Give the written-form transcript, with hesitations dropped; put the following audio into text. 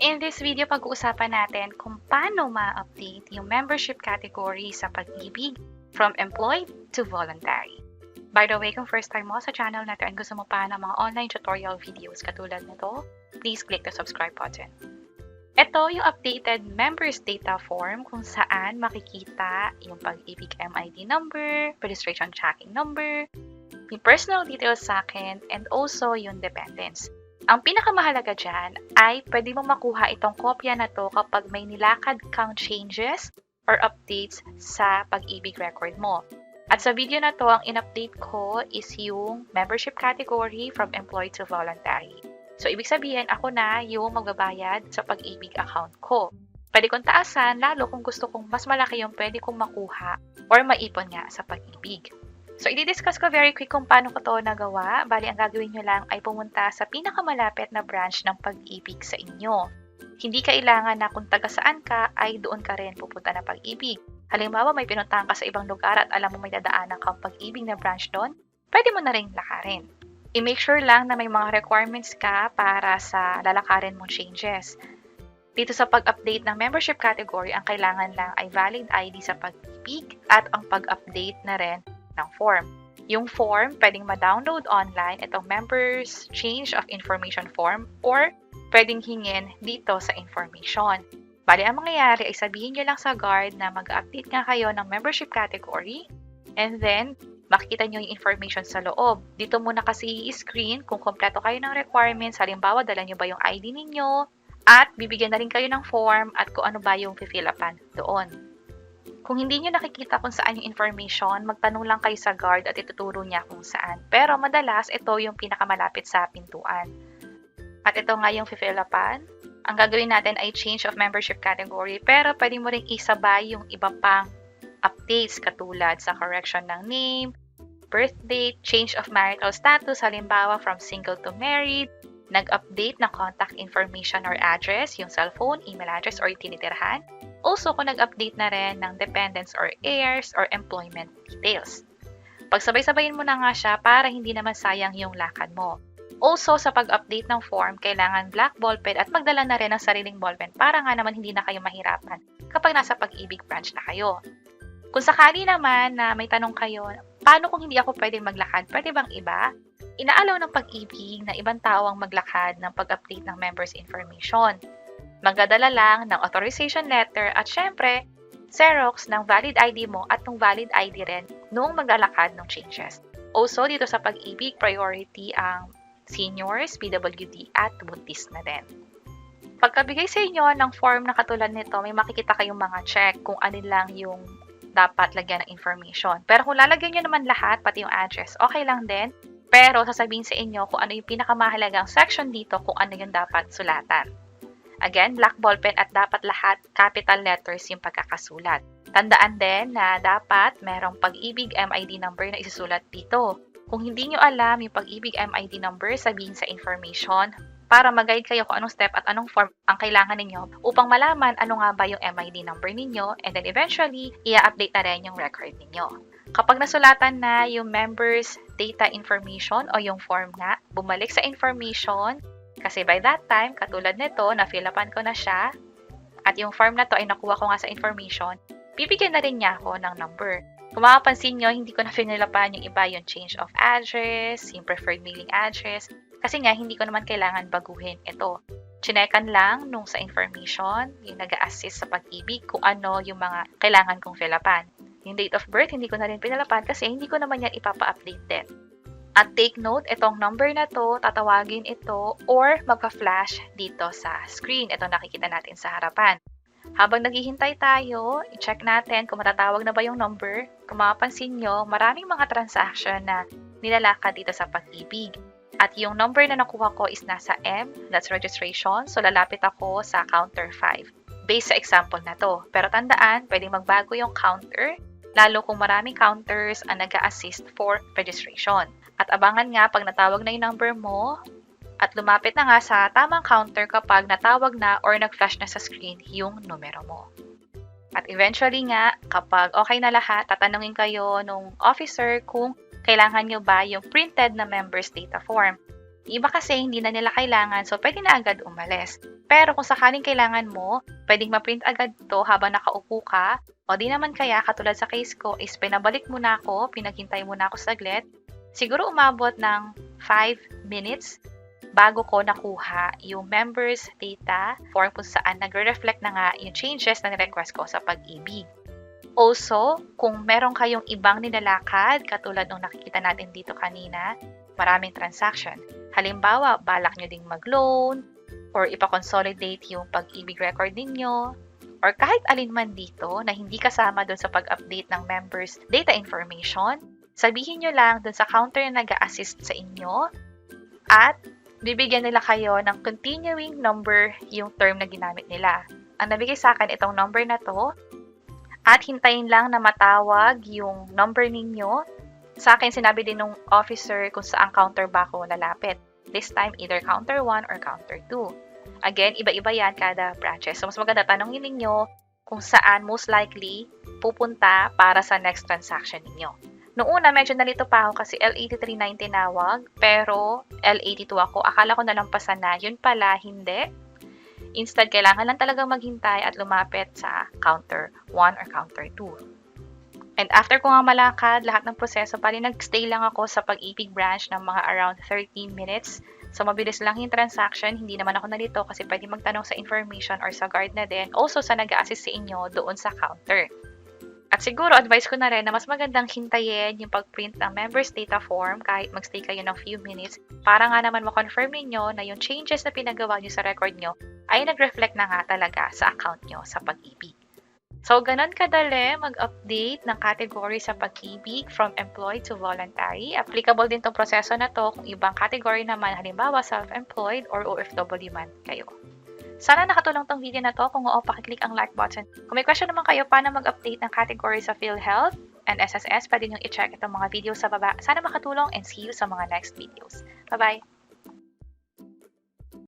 In this video, pag-uusapan natin kung paano ma-update yung membership category sa PagIBIG from employed to voluntary. By the way, kung first time mo sa channel natin at gusto mo pa ng mga online tutorial videos katulad nito, please click the subscribe button. Ito yung updated members data form kung saan makikita yung PagIBIG MID number, registration tracking number, yung personal details sa akin, and also yung dependents. Ang pinakamahalaga dyan ay pwede mo makuha itong kopya na to kapag may nilakad kang changes or updates sa PagIBIG record mo. At sa video na to, ang in-update ko is yung membership category from employed to voluntary. So, ibig sabihin, ako na yung magbabayad sa PagIBIG account ko. Pwede kong taasan, lalo kung gusto kong mas malaki yung pwede kong makuha or maipon nga sa PagIBIG. So, i-discuss ko very quick kung paano ko to nagawa. Bali, ang gagawin nyo lang ay pumunta sa pinakamalapit na branch ng PagIBIG sa inyo. Hindi kailangan na kung taga saan ka, ay doon ka rin pupunta na PagIBIG. Halimbawa, may pinuntahan ka sa ibang lugar at alam mo may dadaanan kang PagIBIG na branch doon, pwede mo na rin lakarin. I-make sure lang na may mga requirements ka para sa lalakarin mong changes. Dito sa pag-update ng membership category, ang kailangan lang ay valid ID sa PagIBIG at ang pag-update na rin ng form. Yung form, pwedeng ma-download online, itong members change of information form, or pwedeng hingin dito sa information. Bali, ang mangyayari ay sabihin nyo lang sa guard na mag-update nga kayo ng membership category, and then makikita nyo yung information sa loob. Dito muna kasi i-screen kung kompleto kayo ng requirements, halimbawa dala nyo ba yung ID ninyo, at bibigyan na rin kayo ng form at kung ano ba yung fill upan doon. Kung hindi nyo nakikita kung saan yung information, magtanong lang kayo sa guard at ituturo niya kung saan. Pero madalas, ito yung pinakamalapit sa pintuan. At ito nga yung fill upan. Ang gagawin natin ay change of membership category, pero pwede mo rin isabay yung iba pang updates katulad sa correction ng name, birth date, change of marital status, halimbawa from single to married, nag-update ng contact information or address, yung cellphone, email address, or tinitirhan. Also, kung nag-update na rin ng dependents or heirs or employment details. Pagsabay-sabayin mo na nga siya para hindi naman sayang yung lakad mo. Also, sa pag-update ng form, kailangan black ballpen at magdala na rin ng sariling ballpen para nga naman hindi na kayo mahirapan kapag nasa PagIBIG branch na kayo. Kung sakali naman na may tanong kayo, paano kung hindi ako pwede maglakad? Pwede bang iba? Inaalaw ng PagIBIG na ibang tao ang maglakad ng pag-update ng members information. Magdadala lang ng authorization letter at syempre, Xerox ng valid ID mo at ng valid ID rin noong maglalakad ng changes. Also, dito sa PagIBIG, priority ang seniors, PWD at buntis na din. Pagkabigay sa inyo ng form na katulad nito, may makikita kayong mga check kung alin lang yung dapat lagyan ng information. Pero kung lalagyan nyo naman lahat, pati yung address, okay lang din. Pero sasabihin sa inyo kung ano yung pinakamahalagang section dito, kung ano yung dapat sulatan. Again, black ballpen at dapat lahat capital letters yung pagkakasulat. Tandaan din na dapat merong PagIBIG MID number na isusulat dito. Kung hindi nyo alam yung PagIBIG MID number, sabihin sa information para mag-guide kayo kung anong step at anong form ang kailangan ninyo upang malaman ano nga ba yung MID number ninyo, and then eventually, i-update na rin yung record ninyo. Kapag nasulatan na yung members data information o yung form nga, bumalik sa information. Kasi by that time, katulad nito, na-fill upan ko na siya, at yung form na to ay nakuha ko nga sa information, bibigyan na rin niya ako ng number. Kung makapansin nyo, hindi ko na fill upan yung iba, yung change of address, yung preferred mailing address, kasi nga, hindi ko naman kailangan baguhin ito. Chinekan lang nung sa information, yung nag-a-assist sa PagIBIG, kung ano yung mga kailangan kong fill upan. Yung date of birth, hindi ko na rin pinalapan kasi hindi ko naman yan ipapa-update din. At take note, itong number na to, tatawagin ito or magpa-flash dito sa screen. Ito nakikita natin sa harapan. Habang naghihintay tayo, i-check natin kung matatawag na ba yung number. Kung mapapansin nyo, maraming mga transaction na nilalakad dito sa PagIBIG. At yung number na nakuha ko is nasa M, that's registration. So lalapit ako sa counter 5. Based sa example na to. Pero tandaan, pwedeng magbago yung counter, lalo kung maraming counters ang nag-a-assist for registration. At abangan nga pag natawag na yung number mo at lumapit na nga sa tamang counter kapag natawag na or nag-flash na sa screen yung numero mo. At eventually nga, kapag okay na lahat, tatanungin kayo nung officer kung kailangan nyo ba yung printed na members data form. Iba kasi hindi na nila kailangan, so pwede na agad umalis. Pero kung sakaling kailangan mo, pwedeng ma-print agad to habang nakaupo ka, o di naman kaya katulad sa case ko is pinabalik muna ako, pinaghintay muna ako saglit. Siguro umabot ng 5 minutes bago ko nakuha yung members data form kung saan nagre-reflect na nga yung changes na request ko sa Pag-IBIG. Also, kung meron kayong ibang nilalakad, katulad nung nakikita natin dito kanina, maraming transaction. Halimbawa, balak nyo ding mag-loan, or ipa-consolidate yung Pag-IBIG record ninyo, or kahit alin man dito na hindi kasama doon sa pag-update ng members data information, sabihin nyo lang doon sa counter na nag-a-assist sa inyo at bibigyan nila kayo ng continuing number yung term na ginamit nila. Ang nabigay sa akin itong number na to at hintayin lang na matawag yung number ninyo. Sa akin sinabi din ng officer kung saan counter ba ako lalapit. This time either counter 1 or counter 2. Again, iba-iba yan kada branches. So mas maganda tanongin ninyo kung saan most likely pupunta para sa next transaction ninyo. Noong una, medyo nalito pa ako kasi L83 na yung tinawag, pero L82 ako. Akala ko nalampasan na. Yun pala, hindi. Instead, kailangan lang talagang maghintay at lumapit sa counter 1 or counter 2. And after ko nga malakad, lahat ng proseso, pali nag-stay lang ako sa Pag-IBIG branch ng mga around 30 minutes. So, mabilis lang yung transaction. Hindi naman ako nalito kasi pwede magtanong sa information or sa guard na din. Also, sa nag-a-assist sa inyo doon sa counter. At siguro, advice ko na rin na mas magandang hintayin yung pag-print ng members data form kahit mag-stay kayo ng few minutes para nga naman ma-confirm ninyo na yung changes na pinagawa nyo sa record nyo ay nag-reflect na nga talaga sa account nyo sa Pag-IBIG. So, ganun kadali mag-update ng category sa Pag-IBIG from employed to voluntary. Applicable din tong proseso na to kung ibang category naman, halimbawa self-employed or OFW man kayo. Sana nakatulong tong video na to. Kung oo, pakiclick ang like button. Kung may question naman kayo paano mag-update ng category sa PhilHealth and SSS, pwede nyo i-check itong mga videos sa baba. Sana makatulong and see you sa mga next videos. Bye-bye!